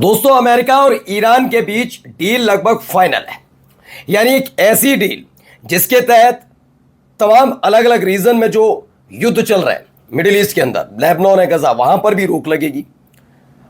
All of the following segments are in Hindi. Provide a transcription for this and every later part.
दोस्तों, अमेरिका और ईरान के बीच डील लगभग फाइनल है। यानी एक ऐसी डील जिसके तहत तमाम अलग अलग रीजन में जो युद्ध चल रहे हैं मिडिल ईस्ट के अंदर, लेबनान है, गजा, वहां पर भी रोक लगेगी।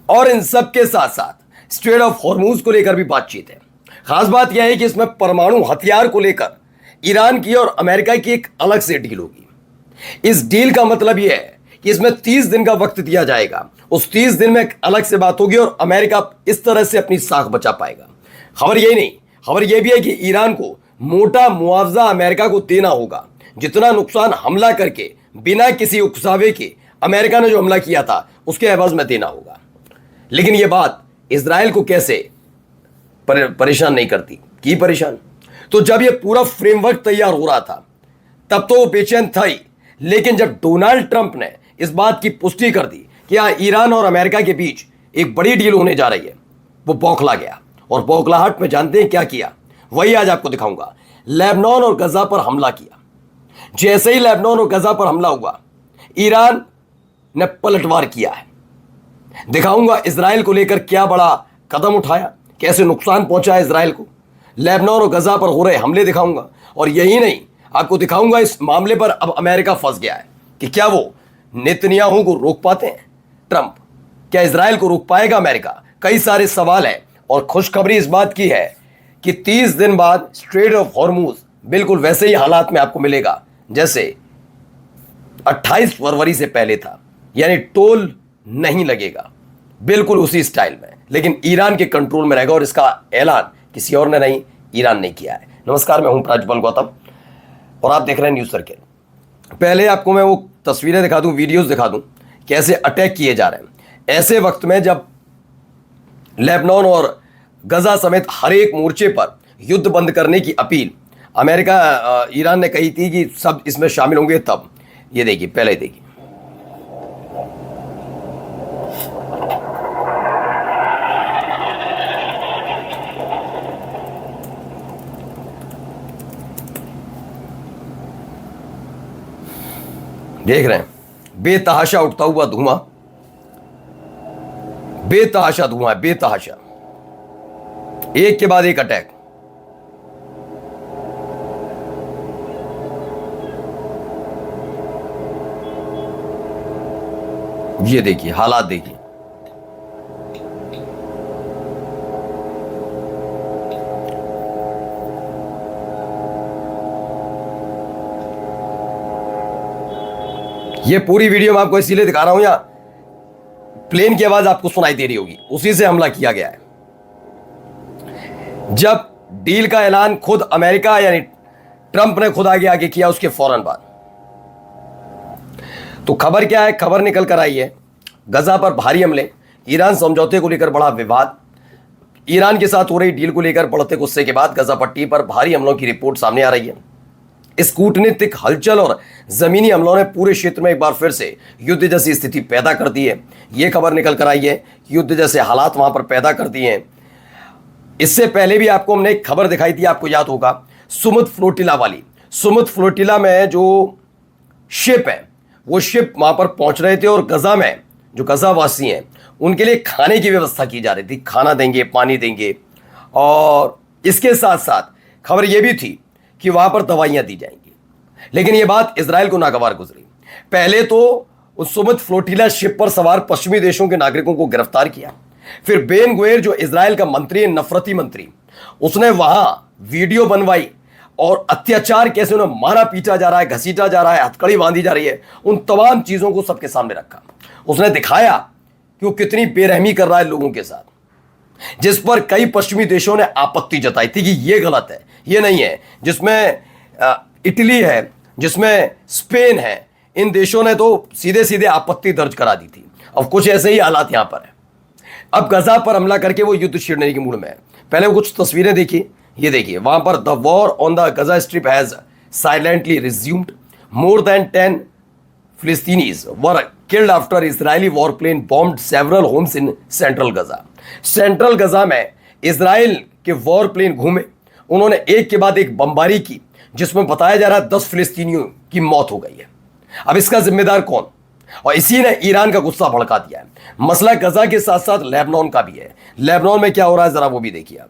और इन सब के साथ साथ स्ट्रेट ऑफ हॉर्मूज को लेकर भी बातचीत है। खास बात यह है कि इसमें परमाणु हथियार को लेकर ईरान की और अमेरिका की एक अलग से डील होगी। इस डील का मतलब यह है कि इसमें 30 दिन का वक्त दिया जाएगा। उस 30 दिन में एक अलग से बात होगी और अमेरिका इस तरह से अपनी साख बचा पाएगा। खबर यही नहीं, खबर यह भी है कि ईरान को मोटा मुआवजा अमेरिका को देना होगा। जितना नुकसान हमला करके बिना किसी उकसावे के अमेरिका ने जो हमला किया था उसके एवज में देना होगा। लेकिन यह बात इजराइल को कैसे परेशान नहीं करती कि परेशान। तो जब यह पूरा फ्रेमवर्क तैयार हो रहा था तब तो वो बेचैन था ही, लेकिन जब डोनाल्ड ट्रंप ने इस बात की पुष्टि कर दी कि ईरान और अमेरिका के बीच एक बड़ी डील होने जा रही है, वो बौखला गया। और बौखलाहट में जानते हैं क्या किया? वही आज आपको दिखाऊंगा। लेबनान और गजा पर हमला किया। जैसे ही लेबनान और गजा पर हमला हुआ, ईरान ने पलटवार किया है। दिखाऊंगा इजराइल को लेकर क्या बड़ा कदम उठाया, कैसे नुकसान पहुंचा है इजराइल को। लेबनान और गजा पर हो रहे हमले दिखाऊंगा। और यही नहीं, आपको दिखाऊंगा इस मामले पर अब अमेरिका फंस गया है कि क्या वो नेतन्याहू को रोक पाते हैं। ट्रंप क्या इजराइल को रोक पाएगा अमेरिका? कई सारे सवाल हैं। और खुशखबरी इस बात की है कि 30 दिन बाद स्ट्रेट ऑफ हॉर्मूज बिल्कुल वैसे ही हालात में आपको मिलेगा जैसे 28 फरवरी से पहले था। यानी टोल नहीं लगेगा, बिल्कुल उसी स्टाइल में, लेकिन ईरान के कंट्रोल में रहेगा। और इसका ऐलान किसी और ने नहीं, ईरान ने किया है। नमस्कार, मैं हूं प्राजपल गौतम और आप देख रहे हैं न्यूज सर्किल। पहले आपको मैं वो तस्वीरें दिखा दूं, वीडियोस दिखा दूं कैसे अटैक किए जा रहे हैं ऐसे वक्त में जब लेबनान और गजा समेत हर एक मोर्चे पर युद्ध बंद करने की अपील अमेरिका ईरान ने कही थी कि सब इसमें शामिल होंगे। तब ये देखिए, पहले देखिए। देख रहे हैं बेतहाशा उठता हुआ धुआं, बेतहाशा धुआं, बेतहाशा, एक के बाद एक अटैक। ये देखिए हालात, देखिए। ये पूरी वीडियो मैं आपको इसीलिए दिखा रहा हूं, या प्लेन की आवाज आपको सुनाई दे रही होगी, उसी से हमला किया गया है। जब डील का ऐलान खुद अमेरिका यानी ट्रंप ने खुद आगे किया, उसके फौरन बाद तो खबर क्या है? खबर निकल कर आई है गजा पर भारी हमले, ईरान समझौते को लेकर बड़ा विवाद, ईरान के साथ हो रही डील को लेकर बढ़ते गुस्से के बाद गजा पट्टी पर भारी हमलों की रिपोर्ट सामने आ रही है। इस कूटनीतिक हलचल और जमीनी हमलों ने पूरे क्षेत्र में एक बार फिर से युद्ध जैसी स्थिति पैदा कर दी है। यह खबर निकल कर आई है, युद्ध जैसे हालात वहां पर पैदा कर दिए हैं। इससे पहले भी आपको हमने एक खबर दिखाई थी, आपको याद होगा, सुमुद फ्लोटिला वाली। सुमुद फ्लोटिला में जो शिप है वो शिप वहां पर पहुंच रहे थे और गजा में जो गजा वासी हैं उनके लिए खाने की व्यवस्था की जा रही थी। खाना देंगे, पानी देंगे, और इसके साथ साथ खबर यह भी थी कि वहां पर दवाइयां दी जाएंगी। लेकिन यह बात इजराइल को नागवार गुजरी। पहले तो उस सुमुद फ्लोटिला शिप पर सवार पश्चिमी देशों के नागरिकों को गिरफ्तार किया। फिर बेन गुएर जो इजराइल का मंत्री है, नफरती मंत्री, उसने वहां वीडियो बनवाई और अत्याचार कैसे उन्हें मारा पीटा जा रहा है, घसीटा जा रहा है, हथकड़ी बांधी जा रही है, उन तमाम चीजों को सबके सामने रखा। उसने दिखाया कि वो कितनी बेरहमी कर रहा है लोगों के साथ, जिस पर कई पश्चिमी देशों ने आपत्ति जताई थी कि यह गलत है, यह नहीं है। जिसमें इटली है, जिसमें स्पेन है, इन देशों ने तो सीधे सीधे आपत्ति दर्ज करा दी थी। अब कुछ ऐसे ही हालात यहां पर है। अब गजा पर हमला करके वो युद्ध छेड़ने की मूड में है। पहले वो कुछ तस्वीरें देखिए, ये देखिए। वहां पर the war on the Gaza strip has silently resumed, more than 10 Palestinians were killed after Israeli warplane bombed several homes in central Gaza. Central Gaza में इजराइल के वॉरप्लेन घूमे, उन्होंने एक के बाद एक बमबारी की, जिसमें बताया जा रहा है 10 फिलिस्तीनियों की मौत हो गई है। अब इसका जिम्मेदार कौन? और इसी ने ईरान का गुस्सा भड़का दिया है। मसला गजा के साथ साथ लेबनान का भी है। लेबनान में क्या हो रहा है जरा वो भी देखिए आप।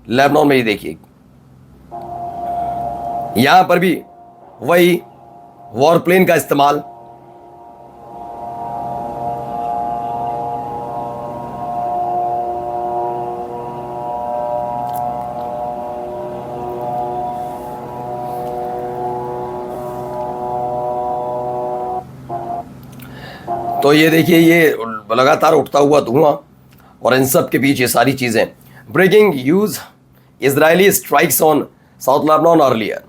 लेबनान में ये देखिए, यहां पर भी वही वॉरप्लेन का इस्तेमाल। तो ये देखिए, ये लगातार उठता हुआ धुआं और इन सब के बीच ये सारी चीजें। Breaking news, Israeli strikes on south Lebanon earlier.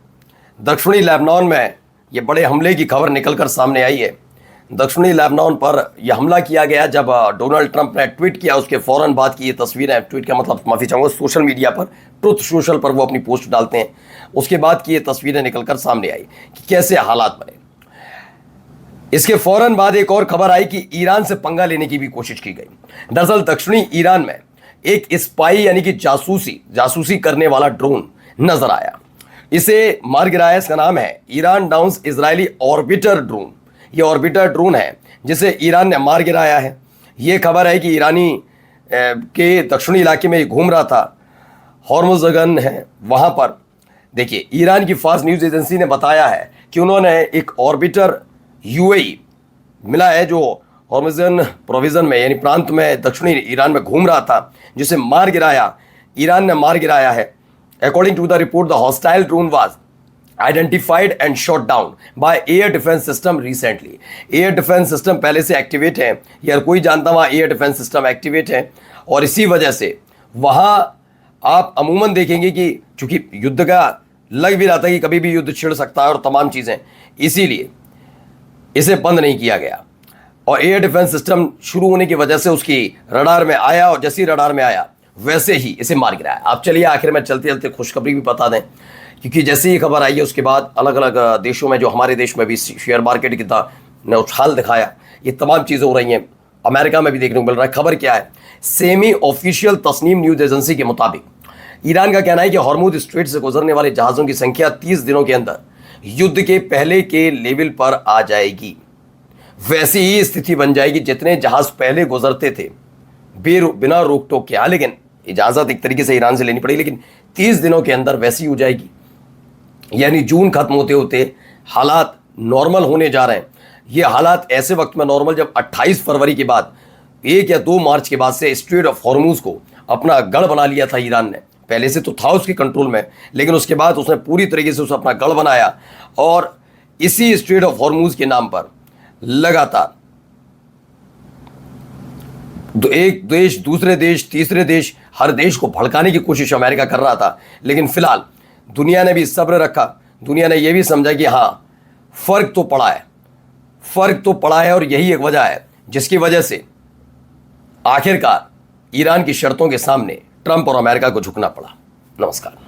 दक्षिणी लेबनान में ये बड़े हमले की खबर निकलकर सामने आई है। दक्षिणी लेबनान पर यह हमला किया गया जब डोनाल्ड ट्रंप ने ट्वीट किया, उसके फौरन बाद की ये तस्वीरें, ट्वीट का मतलब माफ़ी चाहूँगा, सोशल मीडिया पर, ट्रुथ सोशल पर वो अपनी पोस्ट डालते हैं, उसके बाद की ये तस्वीरें निकलकर सामने आई कि कैसे हालात बने। इसके फौरन बाद एक और खबर आई कि ईरान से पंगा लेने की भी कोशिश की गई। दरअसल दक्षिणी ईरान में एक स्पाई यानी कि जासूसी करने वाला ड्रोन नजर आया। इसे मार गिराया। इसका नाम है Iran downs Israeli orbiter drone. ये ऑर्बिटर ड्रोन है जिसे ईरान ने मार गिराया है। ये खबर है कि ईरानी के दक्षिणी इलाके में घूम रहा था, हॉर्मुज़गन है वहां पर। देखिए, ईरान की फास्ट न्यूज एजेंसी ने बताया है कि उन्होंने एक ऑर्बिटर यूएई मिला है जो हॉर्मुज़गन प्रोविजन में यानी प्रांत में दक्षिणी ईरान में घूम रहा था, जिसे मार गिराया, ईरान ने मार गिराया है। According to the report, the hostile drone was identified and shot down by air defence system recently. Air defence system पहले से एक्टिवेट है, यार कोई जानता वहाँ एयर डिफेंस सिस्टम एक्टिवेट है, और इसी वजह से वहाँ आप अमूमन देखेंगे कि चूंकि युद्ध का लग भी रहा था कि कभी भी युद्ध छिड़ सकता है और तमाम चीज़ें, इसीलिए इसे बंद नहीं किया गया। और एयर डिफेंस सिस्टम शुरू होने की वजह से उसकी रडार में आया, और जैसे ही रडार में आया वैसे ही इसे मार गिराया। आप चलिए आखिर में चलते चलते खुशखबरी भी बता दें, क्योंकि जैसे ही खबर आई है उसके बाद अलग अलग देशों में, जो हमारे देश में भी शेयर मार्केट की ने उछाल दिखाया, ये तमाम चीज़ें हो रही हैं। अमेरिका में भी देखने को मिल रहा है। खबर क्या है? Semi official Tasnim news agency के मुताबिक ईरान का कहना है कि हॉर्मुज स्ट्रेट से गुजरने वाले जहाज़ों की संख्या 30 दिनों के अंदर युद्ध के पहले के लेवल पर आ जाएगी। वैसी ही स्थिति बन जाएगी जितने जहाज पहले गुजरते थे बिना रोक टोक के। हाँ, लेकिन इजाज़त एक तरीके से ईरान से लेनी पड़ेगी, लेकिन 30 दिनों के अंदर वैसी हो जाएगी। यानी जून खत्म होते होते हालात नॉर्मल होने जा रहे हैं। ये हालात ऐसे वक्त में नॉर्मल जब 28 फरवरी के बाद 1 या 2 मार्च के बाद से स्ट्रेट ऑफ हॉर्मुज को अपना गढ़ बना लिया था ईरान ने। पहले से तो था उसके कंट्रोल में, लेकिन उसके बाद उसने पूरी तरीके से उसे अपना गढ़ बनाया, और इसी स्ट्रेट ऑफ हॉर्मुज के नाम पर लगातार एक देश, दूसरे देश, तीसरे देश, हर देश को भड़काने की कोशिश अमेरिका कर रहा था। लेकिन फिलहाल दुनिया ने भी सब्र रखा। दुनिया ने यह भी समझा कि हाँ, फर्क तो पड़ा है, और यही एक वजह है जिसकी वजह से आखिरकार ईरान की शर्तों के सामने ट्रंप और अमेरिका को झुकना पड़ा। नमस्कार।